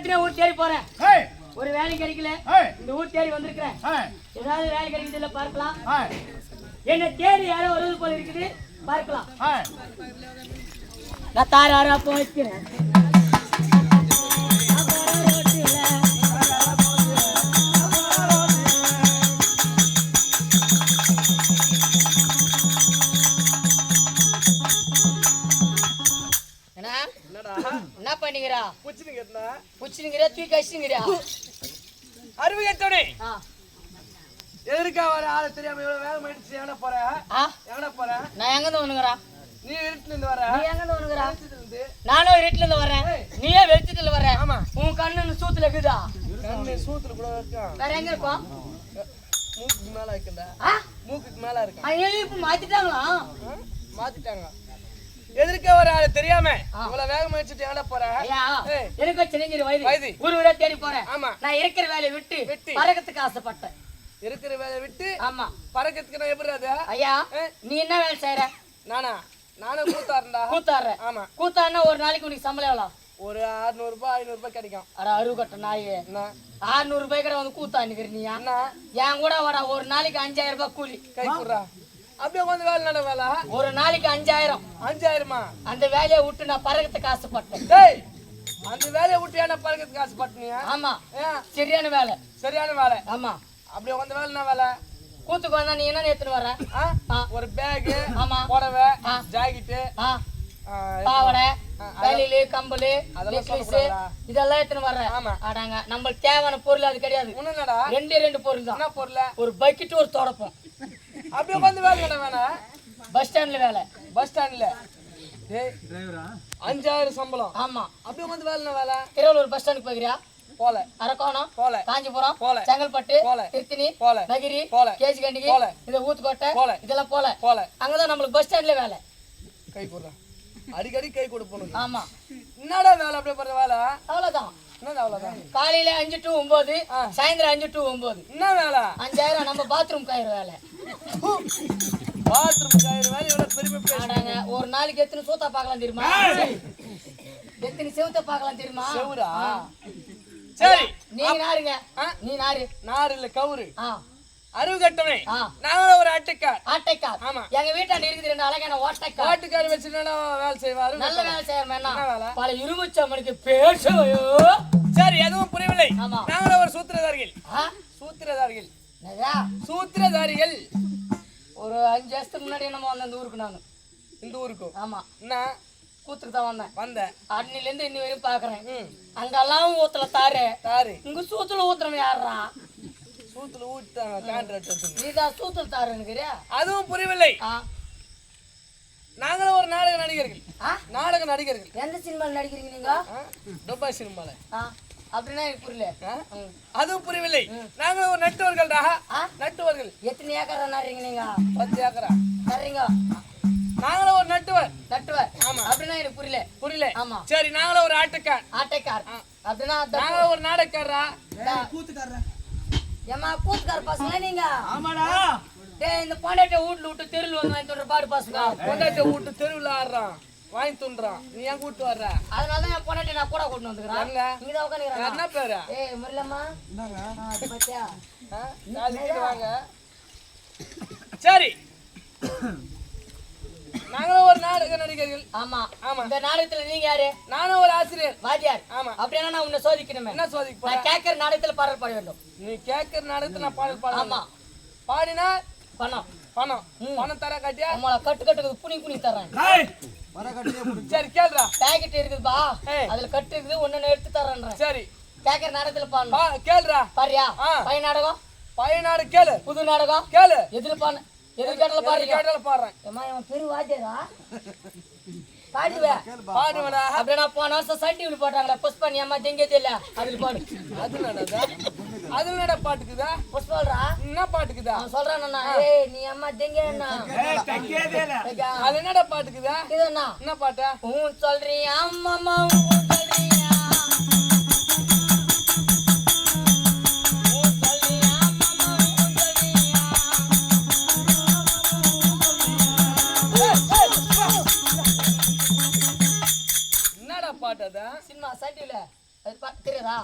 எத்தனை ஊர் தேடி போறேன், ஒரு வேலை கிடைக்கல, இந்த ஊர் தேடி வந்திருக்கிறேன். ஏதாவது வேலை கிடைக்குது பார்க்கலாம். என்ன தேடி யாரோ வருவது போல இருக்குது, பார்க்கலாம். நான் தாராரா போய்க்கிறேன். என்ன பண்ணிக்கிறா? புச்சினுங்கிற தூக்கி கழிச்சுங்கிறியா? அறிவு கேட்டோனே எதற்கா வர ஆளு தெரியாம இவ்வளவு வேலை மாயிடுச்சு. எங்கன போற? எங்கன போற? நான் எங்க இருந்து வந்துங்கறா? நீ இருட்டுல இருந்து வர. நீ எங்க இருந்து வந்துங்கறா? நானும் இருட்டுல இருந்து வரேன். நீயே வெளிச்சத்துல வர. ஆமா. உன் கண்ணு சூத்துல இருக்குதா? கண்ணு சூத்துல கூட இருக்கா. வேற எங்க இருக்கா? மூக்குக்கு மேல இருக்குடா. மூக்குக்கு மேல இருக்கு. ஐயோ இப்ப மாத்திட்டாங்களா? மாத்திட்டாங்க. எதற்கா வர ஆளு தெரியாம இவ்வளவு வேலை மாயிடுச்சு. எங்கன போற? ஐயா எனக்கு சின்னஞ்சிறு வயது. ஊர் ஊரா தேடி போறேன். ஆமா. நான் இருக்கிற வேலையை விட்டு பறக்கிறதுக்கு ஆசைப்பட்டேன். இருக்கிற வேலையை விட்டு? ஆமா. பறக்கிறதுக்கு நான் எப்படி அது? ஐயா நீ என்ன வேலை செய்யற? நானும் கூத்தாருடா. கூத்தாரு? ஆமா. கூத்தாருன்னா ஒரு நாளைக்கு உனக்கு சம்பளம் எவ்வளவு? ஒரு 600 ரூபாய் 500 ரூபாய் கிடைக்கும். அட அருகட்ட நாயே, 600 ரூபாய் கூட வந்து கூத்தான்னுக்கிறீங்க. என் கூட வாடா, ஒரு நாளைக்கு 5000 ரூபாய் கூலி. கை கூடுறா. அப்படியே வந்து வேலை நட வேலை. ஒரு நாளைக்கு 5000. 5000மா? அந்த வேலையை விட்டு நான் பறக்கிறதுக்கு ஆசைப்பட்டேன். டேய் அந்த வேலையை விட்டு ஏன்னா பறக்கிறதுக்கு ஆசைப்பட்டீங்க? ஆமா. சரியான வேலை. சரியான வேலை. ஆமா. அப்படியே வந்து வேலை என்ன வேலை? கூத்துக்கு வந்தா நீ என்ன எடுத்துட்டு வர? ஒரு பேக், ஆமா, புடவை, ஜாக்கெட், பாவடை, கையில கம்பளி, இதெல்லாம் எடுத்துட்டு வர்ற. ஆடாங்க நம்மளுக்கு தேவையான பொருள் அது கிடையாது. ரெண்டு பொருள் தான். என்ன பொருள்? ஒரு பக்கெட், ஒரு தொடப்பம். அப்படியே வந்து வேலை நட வேணாம். பஸ் ஸ்டாண்ட்ல வேலை. பஸ் ஸ்டாண்ட்ல 5000 சம்பளம். ஆமா. அப்படியே வந்து வேலை வேலை. திருவள்ளூர் பஸ் ஸ்டாண்டுக்கு போகிறியா? போல. அரக்கோணம் போல. காஞ்சிபுரம் போல. செங்கல்பட்டு போல. திருத்தணி போல. நகிரி போல. கேஜிகண்டிகி போல. இந்த ஊத்துக்கோட்டை போல. இதெல்லாம் போல. போல. அங்கதான் நம்மளுக்கு பஸ் ஸ்டாண்ட்ல வேலை. கை போடுறா. அடிக்கடி கை கொடுப்போம். ஆமா. என்னடா வேலை அப்படியே பண்ற வேலை? அவ்வளவுதான். என்னடா அவ்வளவுதான்? காலையில 5 to 9, சாயந்தரம் 5 to 9. என்ன வேலை? 5000 நம்ம பாத்ரூம் காயிற வேலை. பாத்ரூம் காயிற வேலை எவ்வளவு பெருமை பேசுறாங்க. ஒரு நாளைக்கு எத்தனை சூத்தா பார்க்கலாம் தெரியுமா? எத்தனை செவுத்த பார்க்கலாம் தெரியுமா? செவுரா? சரி நீங்க நாருங்க. நீ நாரு இல்ல கவுரு. அறிவு கட்டமே. நாங்க ஒரு ஆட்டைக்கார். ஆமா. எங்க வீட்டாண்ட இருக்குது 2 அழகான ஓட்டைக்கார். ஓட்டைக்கார் வச்சுனா வேலை செய்வாரு. நல்ல வேலை செய்யறமே. என்ன பல இருமுச்சமனுக்கு பேசவையோ. சரி எதுவும் புரியவில்லை. நாங்க ஒரு சூத்திரதாரிகள். சூத்திரதாரிகள். ஒரு 5 வருஷத்துக்கு முன்னாடி நம்ம வந்த இந்த ஊருக்கு. நானு இந்த ஊருக்கு? ஆமா. என்ன கூத்துக்கு தான் வந்தேன். அன்னில இருந்து இன்னி வரையும் பாக்குறேன். அங்கெல்லாம் ஊத்துல தாரு. இங்க சூத்துல ஊத்துறவன் யாரா? சூத்துல ஊட்டாங்க கான்ட்ராக்ட் வச்சு. நீதான் சூத்துல தாருன்னுக்கிறியா? அதுவும் புரியவில்லை. நாங்களும் ஒரு நாடக நடிகர்கள். எந்த சினிமால நடிக்கிறீங்க நீங்க? துபாய் சினிமால. அப்படின்னா எனக்கு புரியல. அதுவும் புரியவில்லை. நாங்களும் ஒரு நட்டுவர்கள். எத்தனை ஏக்கரா நடுறீங்க நீங்க? 10 ஏக்கரா நடுறீங்க. நாங்களும் ஒரு நட்டுவர். ஆமா. அப்படின்னா எனக்கு புரியல. ஆமா. சரி நாங்களும் ஒரு ஆட்டைக்கார். அப்படின்னா நாங்களும் ஒரு நாடகக்காரரா? கூத்துக்காரரா? ஏமா கூத்துக்கார பசங்க நீங்க? ஆமாடா. டேய் இந்த பொண்டாட்டி வீட்ல விட்டு தெருவுல வந்து வாங்கி தோன்ற பாடு பசங்க. பொண்டாட்டி வீட்டு தெருவுல ஆடுறான் வாங்கி துன்றான். நீ ஏன் கூட்டு வர்ற? அதனால தான் என் பொண்டாட்டி நான் கூட கூட்டு வந்துக்கறேன். நீங்க தான் உட்கார்ந்திருக்கீங்க. என்ன பேரு? ஏய் முரளம்மா. என்னங்க? அது பத்தியா? நாளைக்கு வாங்க. சரி நாங்களும் ஒரு நாடக நடிகர்கள். ஆமா. இந்த நாடகத்துல நீங்க யாரு? நானும் ஒரு ஆசிரியர். வாத்தியார். ஆமா. அப்படின்னா நான் உன்னை சோதிக்கணுமே. என்ன சோதிக்க போற? நான் கேட்கிற நாடகத்துல பாடல் பாட வேண்டும். நீ கேட்கிற நாடகத்துல நான் பாடல் பாடணும். ஆமா. பாடினா பணம் தர காட்டியா? உங்களை கட்டுக்கு புனி தரேன். சரி கேளுடா. பாக்கெட் இருக்குதுப்பா, அதுல கட்டு இருக்குது, ஒன்னு எடுத்து தரேன். சரி கேட்கிற நாடகத்துல பாடணும். கேளுடா. பாரியா? பழைய நாடகம், பழைய நாடகம் கேளு. புது நாடகம் கேளு. எதுல பாடு? எதிர்காட்டல பாடுறேன். ஏமா இவன் பெரு வாத்தியாரா? பாடுவேடா. அப்படியே போன வருஷம் சர்டிஃபிகேட் போட்டாங்களே புஷ்பன் அம்மா தெங்கதே இல்ல, அதுல பாடு. அது என்னடா பாட்டுக்குதா? புஷ்பல்ரா என்ன பாட்டுக்குதா? சொல்றானண்ணா. ஏய் நீ அம்மா தெங்கேன்னா தெங்கதே இல்ல. அது என்னடா பாட்டுக்குதா? இதுன்னா என்ன பாட்டா? சொல்றியா அம்மா சொல்றியா? பாட்டதா? சினிமா சட்டில அது தெரியாதா